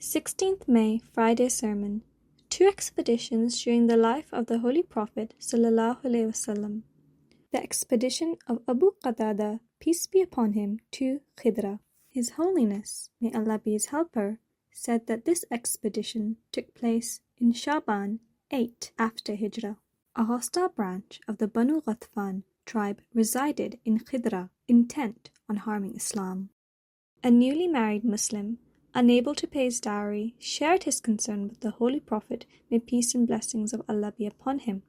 16th May Friday Sermon. Two expeditions during the life of the Holy Prophet ﷺ. The expedition of Abu Qatada, peace be upon him, to Khidra. His Holiness, may Allah be his helper, said that this expedition took place in Shaban 8 after Hijrah. A hostile branch of the Banu Ghatfan tribe resided in Khidra, intent on harming Islam. A newly married Muslim, unable to pay his dowry, shared his concern with the Holy Prophet, may peace and blessings of Allah be upon him.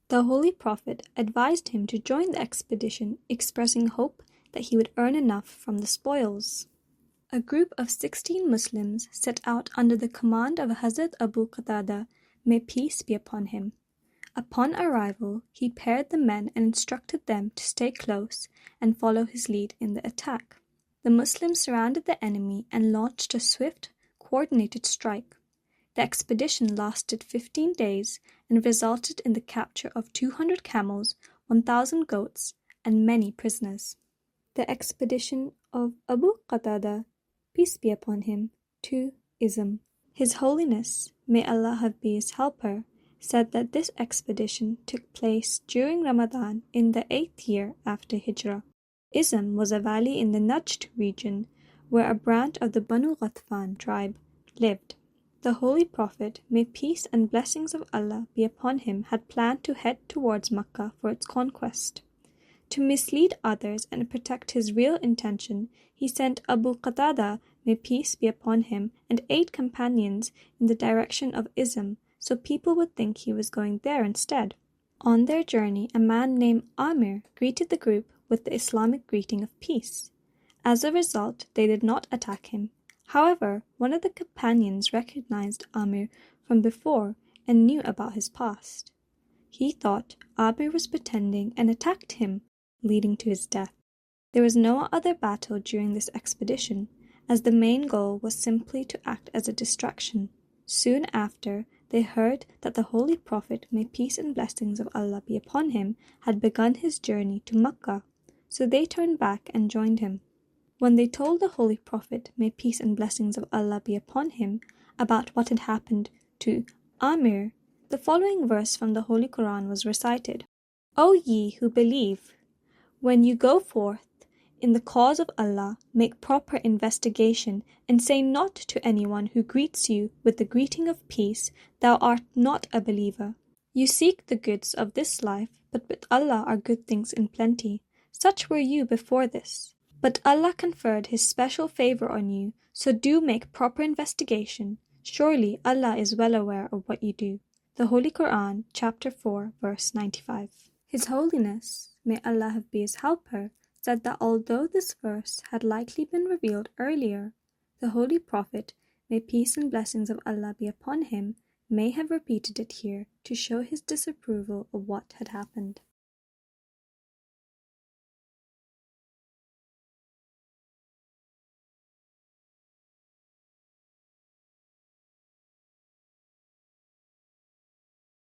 The Holy Prophet advised him to join the expedition, expressing hope that he would earn enough from the spoils. A group of 16 Muslims set out under the command of Hazrat Abu Qatada, may peace be upon him. Upon arrival, he paired the men and instructed them to stay close and follow his lead in the attack. The Muslims surrounded the enemy and launched a swift, coordinated strike. The expedition lasted 15 days and resulted in the capture of 200 camels, 1,000 goats, and many prisoners. The expedition of Abu Qatada, peace be upon him, to Izm. His Holiness, may Allah be his helper, said that this expedition took place during Ramadan in the 8th year after Hijrah. Izm was a valley in the Najd region where a branch of the Banu Ghatfan tribe lived. The Holy Prophet, may peace and blessings of Allah be upon him, had planned to head towards Makkah for its conquest. To mislead others and protect his real intention, he sent Abu Qatada, may peace be upon him, and 8 companions in the direction of Izm, so people would think he was going there instead. On their journey, a man named Amir greeted the group with the Islamic greeting of peace. As a result, they did not attack him. However, one of the companions recognized Amir from before and knew about his past. He thought Amir was pretending and attacked him, leading to his death. There was no other battle during this expedition, as the main goal was simply to act as a distraction. Soon after, they heard that the Holy Prophet, may peace and blessings of Allah be upon him, had begun his journey to Makkah, so they turned back and joined him. When they told the Holy Prophet, may peace and blessings of Allah be upon him, about what had happened to Amir, the following verse from the Holy Quran was recited. O ye who believe, when you go forth in the cause of Allah, make proper investigation, and say not to anyone who greets you with the greeting of peace, thou art not a believer. You seek the goods of this life, but with Allah are good things in plenty. Such were you before this. But Allah conferred His special favor on you, so do make proper investigation. Surely Allah is well aware of what you do. The Holy Quran, chapter 4, verse 95. His Holiness, may Allah be his helper, said that although this verse had likely been revealed earlier, the Holy Prophet, may peace and blessings of Allah be upon him, may have repeated it here to show his disapproval of what had happened.